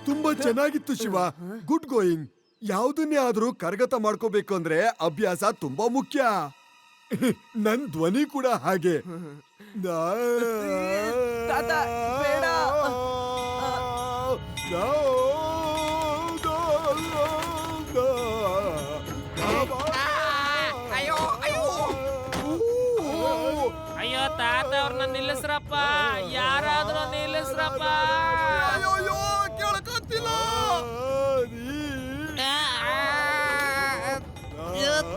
ತುಂಬಾ ಚೆನ್ನಾಗಿತ್ತು Shiva. Good going. ಯಾವ್ದನ್ನೇ ಆದ್ರೂ ಕರಗತ ಮಾಡ್ಕೋಬೇಕು ಅಂದ್ರೆ ಅಭ್ಯಾಸ ತುಂಬಾ ಮುಖ್ಯ. ನನ್ ಧ್ವನಿ ಕೂಡ ಹಾಗೆ. ತಾತ, ಬೇಡ. ಅಯ್ಯೋ ತಾತ ಅವ್ರನ್ನ ನಿಲ್ಲಿಸ್ರಪ್ಪ, ಯಾರಾದ್ರೂ ನಿಲ್ಲಿಸ್ರಪ್ಪ.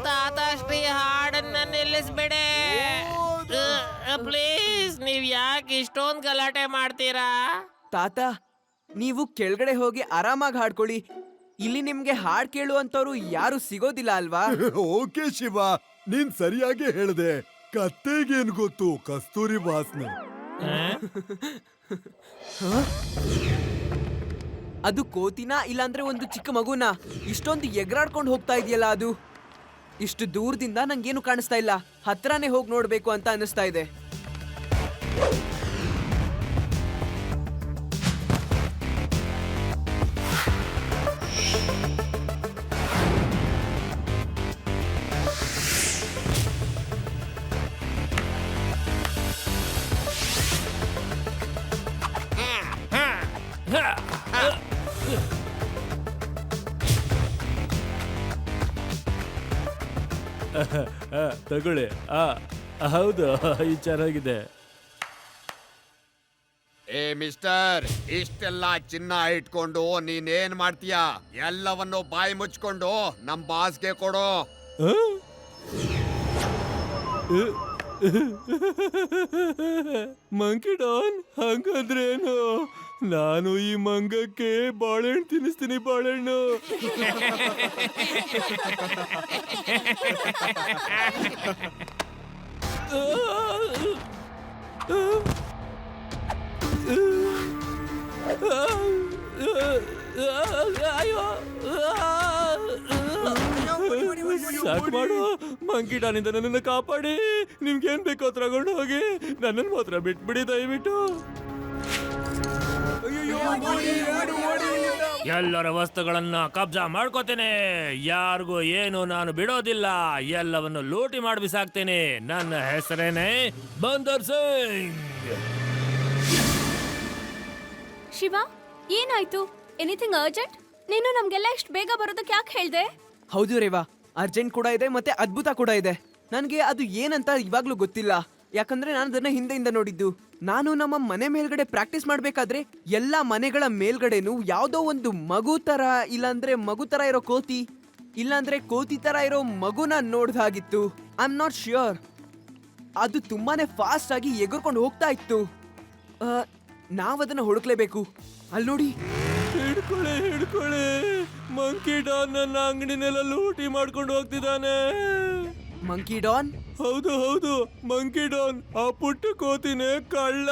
ತಾತ ಅಷ್ಟೇ ಹಾಡನ್ನ ನಿಲ್ಲಿಸ್ಬೇಡಿ ಪ್ಲೀಸ್. ನೀವ್ ಯಾಕೆ ಇಷ್ಟೊಂದು ಗಲಾಟೆ ಮಾಡ್ತೀರಾ? ತಾತ, ನೀವು ಕೆಳಗಡೆ ಹೋಗಿ ಆರಾಮಾಗಿ ಹಾಡ್ಕೊಳ್ಳಿ. ಇಲ್ಲಿ ನಿಮ್ಗೆ ಹಾಡ್ ಕೇಳುವಂತವ್ರು ಯಾರು ಸಿಗೋದಿಲ್ಲ ಅಲ್ವಾ? ಓಕೆ ಶಿವ, ನೀನ್ ಸರಿಯಾಗಿ ಹೇಳ್ದೆ. ಕತ್ತೆಗೇನ್ ಗೊತ್ತು ಕಸ್ತೂರಿ ವಾಸನೆ. ಅದು ಕೋತಿನ ಇಲ್ಲಾಂದ್ರೆ ಒಂದು ಚಿಕ್ಕ ಮಗುನ ಇಷ್ಟೊಂದು ಎಗರಾಡ್ಕೊಂಡು ಹೋಗ್ತಾ ಇದೆಯಲ್ಲ ಅದು. ಇಷ್ಟು ದೂರದಿಂದ ನಂಗೇನು ಕಾಣಿಸ್ತಾ ಇಲ್ಲ, ಹತ್ರನೇ ಹೋಗಿ ನೋಡ್ಬೇಕು ಅಂತ ಅನಿಸ್ತಾ ಇದೆ. ತಗೊಳ್ಳಿ. ಹೌದು, ಇದು ಚೆನ್ನಾಗಿದೆ. ಏ ಮಿಸ್ಟರ್, ಇಷ್ಟೆಲ್ಲ ಚಿನ್ನ ಇಟ್ಕೊಂಡು ನೀನೇನ್ ಮಾಡ್ತೀಯಾ? ಎಲ್ಲವನ್ನು ಬಾಯಿ ಮುಚ್ಕೊಂಡು ನಮ್ ಬಾಸ್ಗೆ ಕೊಡು. ಮಂಕಿ ಡಾನ್, ಹಂಗಂದ್ರೇನು? ನಾನು ಈ ಮಂಗಕ್ಕೆ ಬಾಳೆಹಣ್ಣು ತಿನ್ನಿಸ್ತೀನಿ, ಬಾಳೆಹಣ್ಣು. ಸಾಕು ಮಾಡು, ಮಂಕಿ ಡಾನಿಂದ ನನ್ನನ್ನು ಕಾಪಾಡಿ. ನಿಮ್ಗೇನ್ ಬೇಕೋ ತಗೊಂಡು ಹೋಗಿ, ನನ್ನನ್ನು ಮಾತ್ರ ಬಿಟ್ಬಿಡಿ ದಯವಿಟ್ಟು. ಎಲ್ಲರ ವಸ್ತುಗಳನ್ನ ಕಬ್ಜಾ ಮಾಡ್ಕೋತೇನೆ. ಯಾರಿಗೂ ಏನು ನಾನು ಬಿಡೋದಿಲ್ಲ. ಎಲ್ಲವನ್ನು ಲೂಟಿ ಮಾಡಿ ಬಿಸಾಕ್ತೇನೆ. ನನ್ನ ಹೆಸರೇನೆ ಬಂದರ್ ಸಿಂಗ್. ಶಿವ, ಏನಾಯ್ತು? Anything urgent? ನೀನು ನಮ್ಗೆಲ್ಲ ಇಷ್ಟು ಬೇಗ ಬರೋದಕ್ಕೆ ಯಾಕೆ ಹೇಳ್ದೆ? ಹೌದು ರೇವಾ, ಅರ್ಜೆಂಟ್ ಕೂಡ ಇದೆ ಮತ್ತೆ ಅದ್ಭುತ ಕೂಡ ಇದೆ. ನನಗೆ ಅದು ಏನಂತ ಇವಾಗ್ಲೂ ಗೊತ್ತಿಲ್ಲ, ಯಾಕಂದ್ರೆ ನಾನು ಅದನ್ನ ಹಿಂದೆಯಿಂದ ನೋಡಿದ್ದು. ನಾನು ನಮ್ಮ ಮನೆ ಮೇಲ್ಗಡೆ ಪ್ರಾಕ್ಟೀಸ್ ಮಾಡ್ಬೇಕಾದ್ರೆ ಎಲ್ಲಾ ಮನೆಗಳ ಮೇಲ್ಗಡೆನು ಯಾವ್ದೋ ಒಂದು ಮಗು ತರ, ಇಲ್ಲಾಂದ್ರೆ ಮಗು ತರ ಇರೋ ಕೋತಿ, ಇಲ್ಲಾಂದ್ರೆ ಕೋತಿ ತರ ಇರೋ ಮಗುನ ನೋಡ್ದಾಗಿತ್ತು. I am not sure. ಅದು ತುಂಬಾನೇ ಫಾಸ್ಟ್ ಆಗಿ ಎಗರ್ಕೊಂಡು ಹೋಗ್ತಾ ಇತ್ತು. ನಾವದನ್ನ ಹುಡುಕ್ಲೇಬೇಕು. ಅಲ್ಲಿ ನೋಡಿ, ಹಿಡ್ಕೊಳ್ಳಿ ಹಿಡ್ಕೊಳ್ಳಿ, ಮಂಕಿ ಡಾನ್ ನನ್ನ ಅಂಗಡಿನೆಲ್ಲ ಲೂಟಿ ಮಾಡ್ಕೊಂಡು ಹೋಗ್ತಿದ್ದಾನೆ. Monkey Don? ಹೌದು ಹೌದು, ಮಂಕಿ ಡಾನ್. ಆ ಪುಟ್ಟ ಕೋತಿನೇ ಕಳ್ಳ.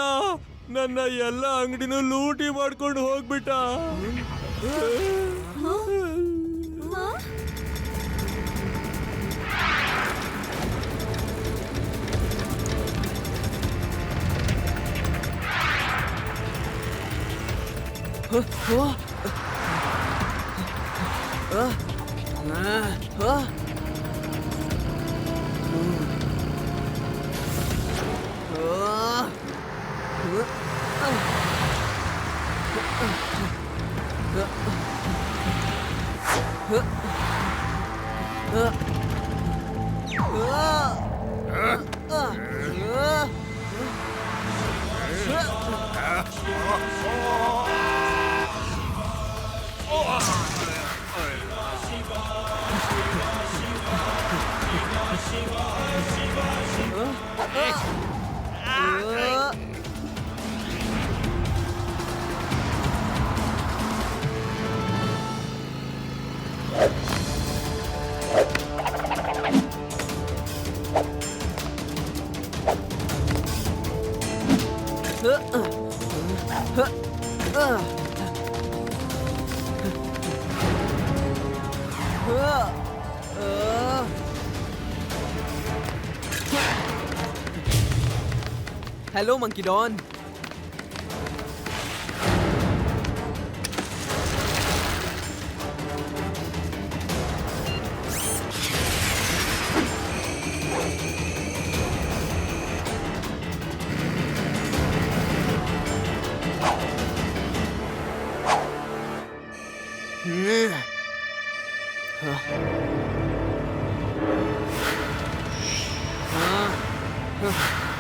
ನನ್ನ ಎಲ್ಲ ಅಂಗಡಿನೂ ಲೂಟಿ ಮಾಡ್ಕೊಂಡು ಹೋಗ್ಬಿಟ್ಟ. Hello monkey Don.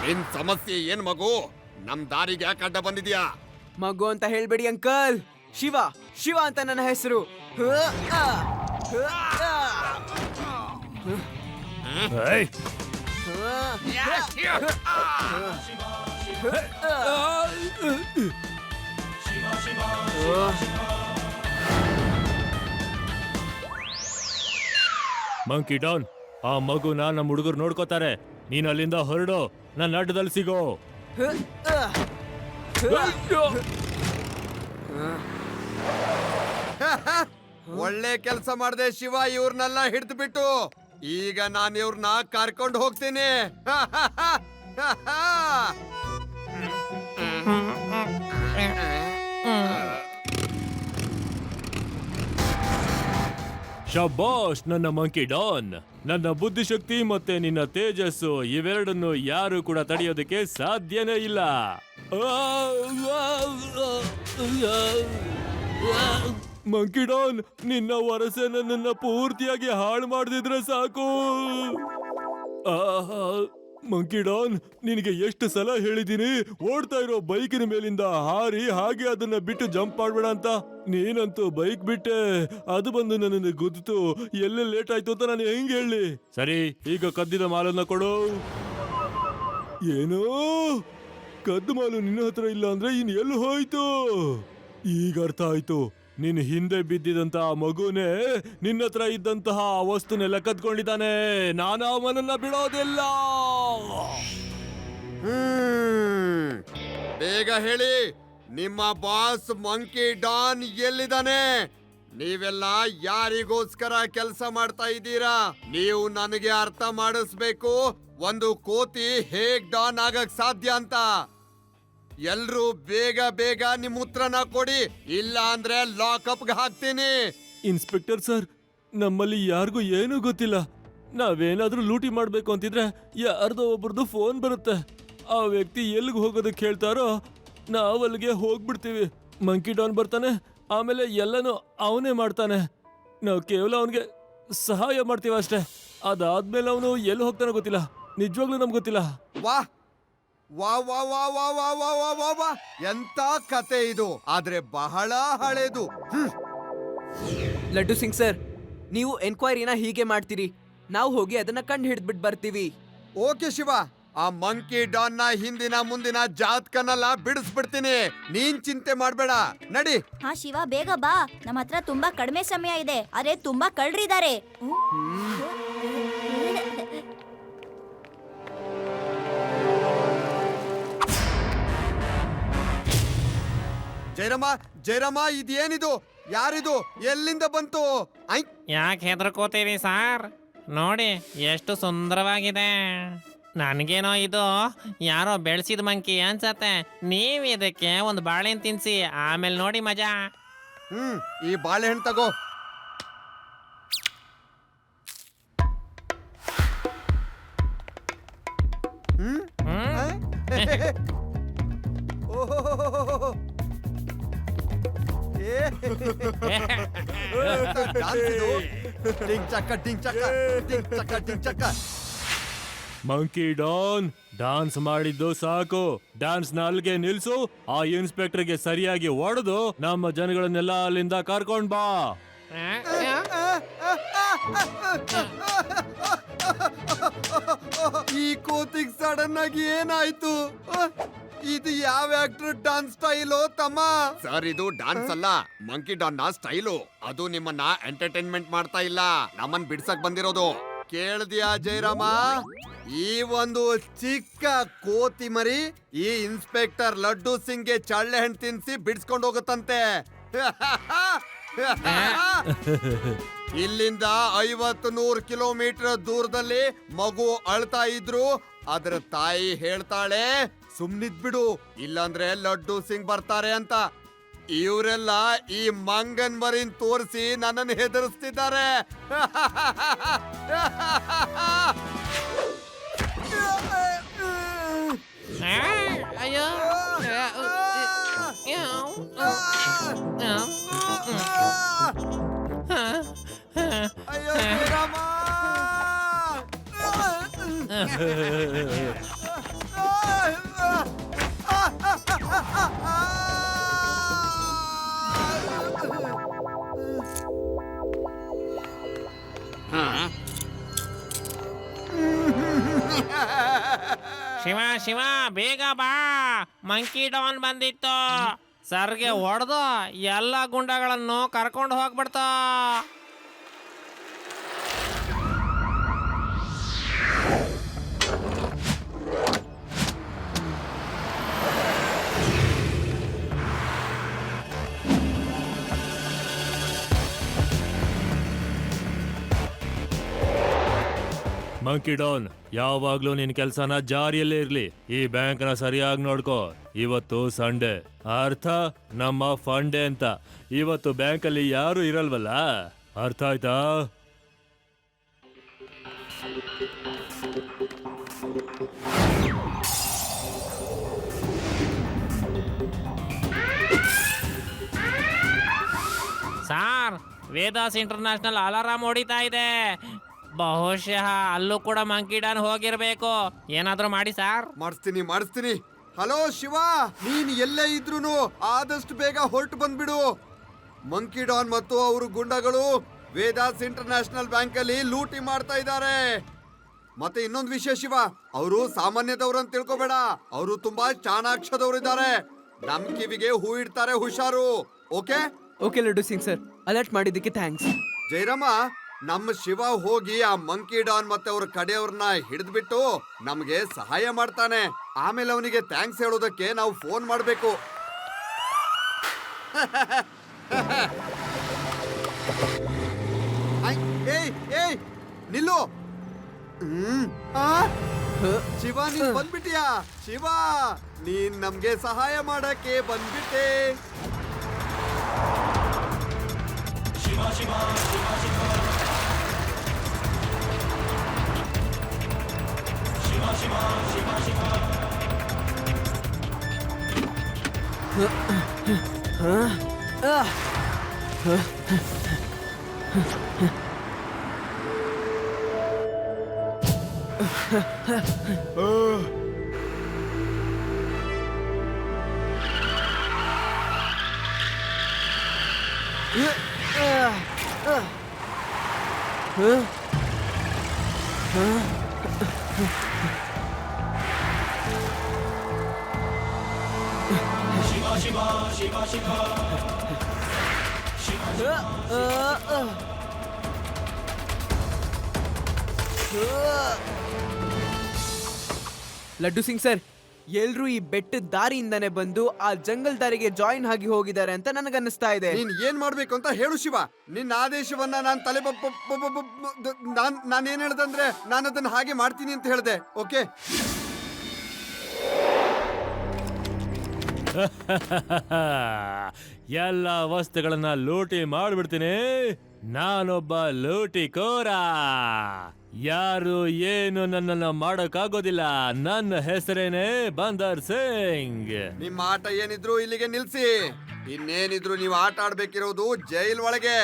ನಿನ್ ಸಮಸ್ಯೆ ಏನ್ ಮಗು? ನಮ್ ದಾರಿಗೆ ಯಾಕೆ ಅಡ್ಡ ಬಂದಿದ್ಯಾ? ಮಗು ಅಂತ ಹೇಳ್ಬೇಡಿ ಅಂಕಲ್. ಶಿವ ಶಿವ ಅಂತ ನನ್ನ ಹೆಸರು. ಏಯ್, ಮಂಕಿ ಡಾನ್, ಆ ಮಗುನ ನಮ್ಮ ಹುಡುಗರು ನೋಡ್ಕೋತಾರೆ. ನೀನ್ ಅಲ್ಲಿಂದ ಹೊರಡು, ನನ್ನ ಅಡ್ಡದಲ್ಲಿ ಸಿಗೋ. ಒಳ್ಳೆ ಕೆಲಸ ಮಾಡ್ದೆ ಶಿವ, ಇವ್ರನ್ನೆಲ್ಲ ಹಿಡಿದು ಬಿಟ್ಟು. ಈಗ ನಾನು ಇವ್ರನ್ನ ಕರ್ಕೊಂಡು ಹೋಗ್ತೀನಿ. ಶಬಾಷ್ ನನ್ನ ಮಂಕಿ ಡಾನ್. ನನ್ನ ಬುದ್ಧಿಶಕ್ತಿ ಮತ್ತೆ ನಿನ್ನ ತೇಜಸ್ಸು ಇವೆರಡನ್ನು ಯಾರು ಕೂಡ ತಡೆಯೋದಕ್ಕೆ ಸಾಧ್ಯನೇ ಇಲ್ಲ. ಮಂಕಿ ಡಾನ್, ನಿನ್ನ ವರಸೆ ನನ್ನನ್ನ ಪೂರ್ತಿಯಾಗಿ ಹಾಳು ಮಾಡದಿದ್ರೆ ಸಾಕು. ಮಂಕಿ ಡಾನ್, ನಿನಗೆ ಎಷ್ಟು ಸಲ ಹೇಳಿದೀನಿ ಓಡ್ತಾ ಇರೋ ಬೈಕಿನ ಮೇಲಿಂದ ಹಾರಿ ಹಾಗೆ ಅದನ್ನ ಬಿಟ್ಟು ಜಂಪ್ ಮಾಡ್ಬೇಡ ಅಂತ. ನೀನಂತೂ ಬೈಕ್ ಬಿಟ್ಟೆ, ಅದು ಬಂದು ನನ್ನನ್ನು ಗುದ್ದಿತು. ಎಲ್ಲೇ ಲೇಟ್ ಆಯ್ತು ಅಂತ ನಾನು ಹೆಂಗ್ ಹೇಳಿ? ಸರಿ, ಈಗ ಕದ್ದಿದ ಮಾಲನ್ನ ಕೊಡು. ಏನೋ ಕದ್ದು ಮಾಲು ನಿನ್ನ ಹತ್ರ ಇಲ್ಲ ಅಂದ್ರೆ ಇನ್ ಎಲ್ಲಿ ಹೋಯ್ತು? ಈಗ ಅರ್ಥ ಆಯ್ತು. ನಿನ್ ಹಿಂದೆ ಬಿದ್ದಿದಂತಹ ಮಗುನೇ ನಿನ್ನ ಹತ್ರ ಇದ್ದಂತಹ ವಸ್ತುನೆಲ್ಲ ಕದ್ಕೊಂಡಿದ್ದಾನೆ. ನಾನು ಅವನನ್ನ ಬಿಡೋದಿಲ್ಲ. ಬೇಗ ಹೇಳಿ, ನಿಮ್ಮ ಬಾಸ್ ಮಂಕಿ ಡಾನ್ ಎಲ್ಲಿದ್ದಾನೆ? ನೀವೆಲ್ಲ ಯಾರಿಗೋಸ್ಕರ ಕೆಲಸ ಮಾಡ್ತಾ ಇದ್ದೀರಾ? ನೀವು ನನಗೆ ಅರ್ಥ ಮಾಡಿಸ್ಬೇಕು, ಒಂದು ಕೋತಿ ಹೇಗ್ ಡಾನ್ ಆಗಕ್ ಸಾಧ್ಯ ಅಂತ. ಎಲ್ರೂ ಬೇಗ ಬೇಗ ನಿಮ್ ಉತ್ತರನ ಕೊಡಿ, ಇಲ್ಲ ಅಂದ್ರೆ ಲಾಕಪ್ಗೆ ಹಾಕ್ತೀನಿ. ಇನ್ಸ್ಪೆಕ್ಟರ್ ಸರ್, ನಮ್ಮಲ್ಲಿ ಯಾರಿಗೂ ಏನೂ ಗೊತ್ತಿಲ್ಲ. ನಾವೇನಾದ್ರೂ ಲೂಟಿ ಮಾಡ್ಬೇಕು ಅಂತಿದ್ರೆ ಯಾರ್ದೋ ಒಬ್ರದ್ದು ಫೋನ್ ಬರುತ್ತೆ. ಆ ವ್ಯಕ್ತಿ ಎಲ್ಲಿಗೆ ಹೋಗೋದಕ್ಕೆ ಹೇಳ್ತಾರೋ ನಾವು ಅಲ್ಲಿಗೆ ಹೋಗ್ಬಿಡ್ತೀವಿ. ಮಂಕಿ ಡಾನ್ ಬರ್ತಾನೆ, ಆಮೇಲೆ ಎಲ್ಲನೂ ಅವನೇ ಮಾಡ್ತಾನೆ. ನಾವು ಕೇವಲ ಅವನಿಗೆ ಸಹಾಯ ಮಾಡ್ತೀವಿ ಅಷ್ಟೇ. ಅದಾದ್ಮೇಲೆ ಅವನು ಎಲ್ಲಿ ಹೋಗ್ತಾನೋ ಗೊತ್ತಿಲ್ಲ. ನಿಜವಾಗ್ಲೂ ನಮ್ಗೆ ಗೊತ್ತಿಲ್ಲ. ವಾ ವಾ ವಾ ವಾ ವಾ ವಾ ವಾ ವಾ ವಾ ವಾ, ಎಂತ ಕತೆ ಇದು, ಆದ್ರೆ ಬಹಳ ಹಳೇದು. ಲಡ್ಡು ಸಿಂಗ್ ಸರ್, ನೀವು ಎನ್ಕ್ವೈರಿನ ಹೀಗೆ ಮಾಡ್ತೀರಿ, ನಾವು ಹೋಗಿ ಅದನ್ನ ಕಂಡು ಹಿಡಿದ್ಬಿಟ್ಟು ಬರ್ತೀವಿ. ಓಕೆ ಶಿವ, ಆ ಮಂಕಿ ಡಾನ್ ನ ಹಿಂದಿನ ಮುಂದಿನ ಜಾತಕನೆಲ್ಲ ಬಿಡಿಸ್ಬಿಡ್ತೀನಿ. ನೀನ್ ಚಿಂತೆ ಮಾಡ್ಬೇಡ, ನಡಿ. ಹಾ ಶಿವ, ಬೇಗ ಬಾ. ನಮ್ಮ ಹತ್ರ ತುಂಬಾ ಕಡಿಮೆ ಸಮಯ ಇದೆ, ಅರೆ ತುಂಬಾ ಕಳ್ರಿದ್ದಾರೆ. ಜೈರಮ್ಮ ಜೈರಮ್ಮ, ಇದೇನಿದು? ಯಾರಿದು? ಎಲ್ಲಿಂದ ಬಂತು? ಐ ಯಾಕೆ ಹೆದರ್ಕೋತೀರಿ ಸಾರ್? ನೋಡಿ ಎಷ್ಟು ಸುಂದರವಾಗಿದೆ. ನನಗೇನೋ ಇದು ಯಾರೋ ಬೆಳೆಸಿದ ಮಂಕಿ ಅನ್ಸತ್ತೆ. ನೀವು ಇದಕ್ಕೆ ಒಂದು ಬಾಳೆಹಣ್ಣು ತಿನ್ಸಿ, ಆಮೇಲೆ ನೋಡಿ ಮಜಾ. ಈ ಬಾಳೆಹಣ್ಣು ತಗೋ. ಓಹೋ, ಟಿಂಗ್ ಚಕ್ಕ ಟಿಂಗ್ ಚಕ್ಕ ಟಿಂಗ್ ಚಕ್ಕ ಟಿಂಗ್ ಚಕ್ಕ. ಮಂಕಿ ಡಾನ್, ಡಾನ್ಸ್ ಮಾಡಿದ್ದು ಸಾಕು. ಡಾನ್ಸ್ ನ ಅಲ್ಲಿಗೆ ನಿಲ್ಸು. ಆ ಇನ್ಸ್ಪೆಕ್ಟರ್ಗೆ ಸರಿಯಾಗಿ ಹೊಡೆದು ನಮ್ಮ ಜನಗಳನ್ನೆಲ್ಲ ಅಲ್ಲಿಂದ ಕರ್ಕೊಂಡ್ ಬಾ. ಈ ಕೋತಿಗ್ ಸಡನ್ ಆಗಿ ಏನಾಯ್ತು? ಇದು ಯಾವ ಆಕ್ಟರ್ ಡಾನ್ಸ್ ಸ್ಟೈಲು ತಮ್ಮ? ಸರ್, ಇದು ಡಾನ್ಸ್ ಅಲ್ಲ, ಮಂಕಿ ಡಾನ್ ನ ಸ್ಟೈಲು. ಅದು ನಿಮ್ಮನ್ನ ಎಂಟರ್ಟೈನ್ಮೆಂಟ್ ಮಾಡ್ತಾ ಇಲ್ಲ, ನಮ್ಮನ್ ಬಿಡ್ಸಕ್ ಬಂದಿರೋದು. ಕೇಳ್ದ್ಯಾ ಜೈರಾಮ? ಈ ಒಂದು ಚಿಕ್ಕ ಕೋತಿ ಮರಿ ಈ ಇನ್ಸ್ಪೆಕ್ಟರ್ ಲಡ್ಡು ಸಿಂಗ್ಗೆ ಚಳ್ಳೆ ಹಣ್ಣು ತಿನ್ಸಿ ಬಿಡ್ಸ್ಕೊಂಡು ಹೋಗುತ್ತಂತೆ. ಇಲ್ಲಿಂದ 50-100 ಕಿಲೋಮೀಟರ್ ದೂರದಲ್ಲಿ ಮಗು ಅಳ್ತಾ ಇದ್ರು. ಅದ್ರ ತಾಯಿ ಹೇಳ್ತಾಳೆ, ಸುಮ್ನಿದ್ಬಿಡು, ಇಲ್ಲಾಂದ್ರೆ ಲಡ್ಡು ಸಿಂಗ್ ಬರ್ತಾರೆ ಅಂತ. ಇವರೆಲ್ಲ ಈ ಮಂಗನ್ ಮರಿನ್ ತೋರಿಸಿ ನನ್ನನ್ನು ಹೆದರಿಸ್ತಿದ್ದಾರೆ. ಅಯ್ಯೋ ಅಯ್ಯೋ ಶ್ರೀರಾಮ! ಶಿವ ಶಿವ ಬೇಗ ಬಾ, ಮಂಕಿ ಡಾನ್ ಬಂದಿತ್ತು. ಸರ್ಗೆ ಹೊಡೆದು ಎಲ್ಲ ಗುಂಡಗಳನ್ನು ಕರ್ಕೊಂಡು ಹೋಗ್ಬಿಡ್ತು. ಮಂಕಿ ಡಾನ್, ಯಾವಾಗ್ಲೂ ನಿನ್ ಕೆಲ್ಸನ ಜಾರಿಯಲ್ಲೇ ಇರ್ಲಿ. ಈ ಬ್ಯಾಂಕ್ನ ಸರಿಯಾಗಿ ನೋಡ್ಕೋ. ಇವತ್ತು ಸಂಡೇ, ಅರ್ಥ ನಮ್ಮ ಫಂಡೆ ಅಂತ. ಇವತ್ತು ಬ್ಯಾಂಕಲ್ಲಿ ಯಾರು ಇರಲ್ವಲ್ಲ, ಅರ್ಥ ಆಯ್ತಾ? ಸಾರ್, ವೇದಾಸ್ ಇಂಟರ್ನ್ಯಾಷನಲ್ ಅಲಾರಾಮ್ ಹೊಡಿತಾ ಇದೆ. ಬಹುಶಃ ಅಲ್ಲೂ ಕೂಡ ಮಂಕಿ ಡಾನ್ ಹೋಗಿರ್ಬೇಕು. ಏನಾದ್ರೂ ಮಾಡಿ ಸಾರ್. ಮಾಡಿಸ್ತೀನಿ. ಹಲೋ ಶಿವ, ನೀನ್ ಎಲ್ಲೇ ಇದ್ರೂನು ಆದಷ್ಟು ಬೇಗ ಹೊರಟು ಬಂದ್ಬಿಡು. ಮಂಕಿ ಡಾನ್ ಮತ್ತು ಅವರು ಗುಂಡಗಳು ವೇದಾಸ್ ಇಂಟರ್ನ್ಯಾಷನಲ್ ಬ್ಯಾಂಕ್ ಅಲ್ಲಿ ಲೂಟಿ ಮಾಡ್ತಾ ಇದ್ದಾರೆ. ಮತ್ತೆ ಇನ್ನೊಂದು ವಿಷಯ ಶಿವ, ಅವರು ಸಾಮಾನ್ಯದವ್ರು ಅಂತ ತಿಳ್ಕೊಬೇಡ. ಅವರು ತುಂಬಾ ಚಾಣಾಕ್ಷದವ್ರಿದ್ದಾರೆ. ನಮ್ ಕಿವಿಗೆ ಹೂ ಇಡ್ತಾರೆ, ಹುಷಾರು. Okay okay laddu Singh sir, alert ಮಾಡಿದ್ದಕ್ಕೆ ಥ್ಯಾಂಕ್ಸ್. ಜೈರಾಮ, ನಮ್ಮ ಶಿವ ಹೋಗಿ ಆ ಮಂಕಿ ಡಾನ್ ಮತ್ತೆ ಅವ್ರ ಕಡೆಯವ್ರನ್ನ ಹಿಡಿದ್ಬಿಟ್ಟು ನಮ್ಗೆ ಸಹಾಯ ಮಾಡ್ತಾನೆ. ಆಮೇಲೆ ಅವನಿಗೆ ಥ್ಯಾಂಕ್ಸ್ ಹೇಳೋದಕ್ಕೆ ನಾವು ಫೋನ್ ಮಾಡ್ಬೇಕು. ಏಯ್ ನಿಲ್ಲು. ಶಿವ, ನೀನ್ ಬಂದ್ಬಿಟ್ಟಿಯಾ? ಶಿವ, ನೀನ್ ನಮ್ಗೆ ಸಹಾಯ ಮಾಡಕ್ಕೆ ಬಂದ್ಬಿಟ್ಟೆ. ಲಡ್ಡು ಸಿಂಗ್ ಸರ್, ಎಲ್ರೂ ಈ ಬೆಟ್ಟದ ದಾರಿಯಿಂದಾನೆ ಬಂದು ಆ ಜಂಗಲ್ ದಾರಿಗೆ ಜಾಯಿನ್ ಆಗಿ ಹೋಗಿದ್ದಾರೆ ಅಂತ ನನಗನ್ನಿಸ್ತಾ ಇದೆ. ನೀನ್ ಏನ್ ಮಾಡ್ಬೇಕು ಅಂತ ಹೇಳು ಶಿವ. ನಿನ್ನ ಆದೇಶವನ್ನ ನಾನ್ ತಲೆ ನಾನ್ ಏನ್ ಹೇಳ್ದಂದ್ರೆ ನಾನು ಅದನ್ನ ಹಾಗೆ ಮಾಡ್ತೀನಿ ಅಂತ ಹೇಳ್ದೆ. ಓಕೆ, ಎಲ್ಲ ವಸ್ತುಗಳನ್ನ ಲೂಟಿ ಮಾಡ್ಬಿಡ್ತೀನಿ. ನಾನೊಬ್ಬ ಲೂಟಿಕೋರ. ಯಾರು ಏನು ನನ್ನನ್ನ ಮಾಡೋಕ್ಕಾಗೋದಿಲ್ಲ. ನನ್ನ ಹೆಸರೇನೆ ಬಂದರ್ ಸಿಂಗ್. ನಿಮ್ಮ ಆಟ ಏನಿದ್ರು ಇಲ್ಲಿಗೆ ನಿಲ್ಸಿ. ಇನ್ನೇನಿದ್ರು ನೀವು ಆಟ ಆಡ್ಬೇಕಿರೋದು ಜೈಲ್ ಒಳಗೆ.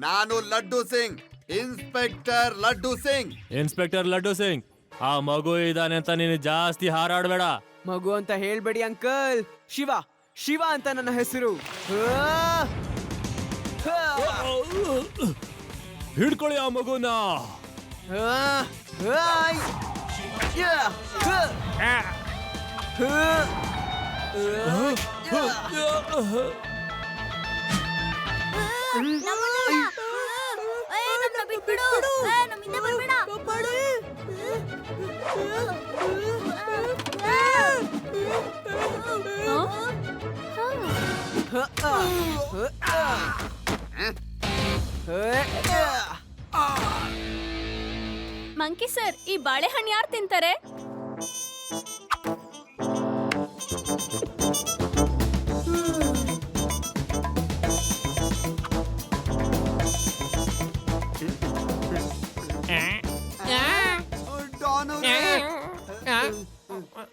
ನಾನು ಲಡ್ಡು ಸಿಂಗ್, ಇನ್ಸ್ಪೆಕ್ಟರ್ ಲಡ್ಡು ಸಿಂಗ್. ಇನ್ಸ್ಪೆಕ್ಟರ್ ಲಡ್ಡು ಸಿಂಗ್, ಆ ಮಗು ಇದಾನೆ ಅಂತ ನೀನು ಜಾಸ್ತಿ ಹಾರಾಡ್ಬೇಡ. ಮಗು ಅಂತ ಹೇಳ್ಬೇಡಿ ಅಂಕಲ್. ಶಿವ, ಶಿವ ಅಂತ ನನ್ನ ಹೆಸರು. ಹಿಡ್ಕೊಳ್ಳಿ ಆ ಮಗುನ. ಮಂಕಿ ಸರ್, ಈ ಬಾಳೆಹಣ್ಣು ಯಾರು ತಿಂತಾರೆ?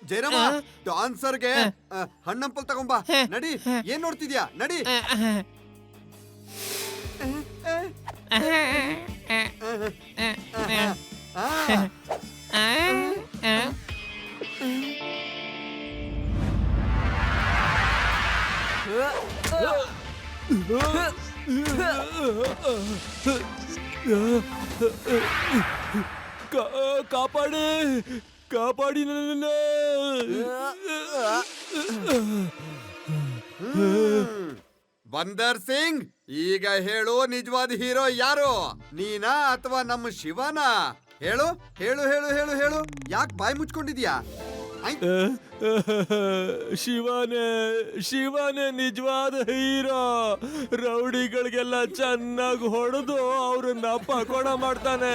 ಜಯರಾಮ ಡಾನ್ಸರ್ಗೆ ಹಣ್ಣಂಪಲ್ ತಗೊಂಬಾ ನಡಿ ಏನ್ ನೋಡ್ತಿದ್ಯಾ ನಡಿ ಕಾಪಾಡಿ ಕಾಪಾಡಿ ನನ್ನ ಬಂದರ್ ಸಿಂಗ್ ಈಗ ಹೇಳು ನಿಜವಾದ ಹೀರೋ ಯಾರು ನೀನಾ ಅಥವಾ ನಮ್ಮ ಶಿವನ ಹೇಳು ಹೇಳು ಹೇಳು ಹೇಳು ಹೇಳು ಯಾಕೆ ಬಾಯಿ ಮುಚ್ಕೊಂಡಿದ್ಯಾ ಐ, ಶಿವನೇ ನಿಜವಾದ ಹೀರೋ. ರೌಡಿಗಳಿಗೆಲ್ಲ ಚೆನ್ನಾಗಿ ಹೊಡೆದು ಅವ್ರನ್ನ ಪಕೋಡ ಮಾಡ್ತಾನೆ.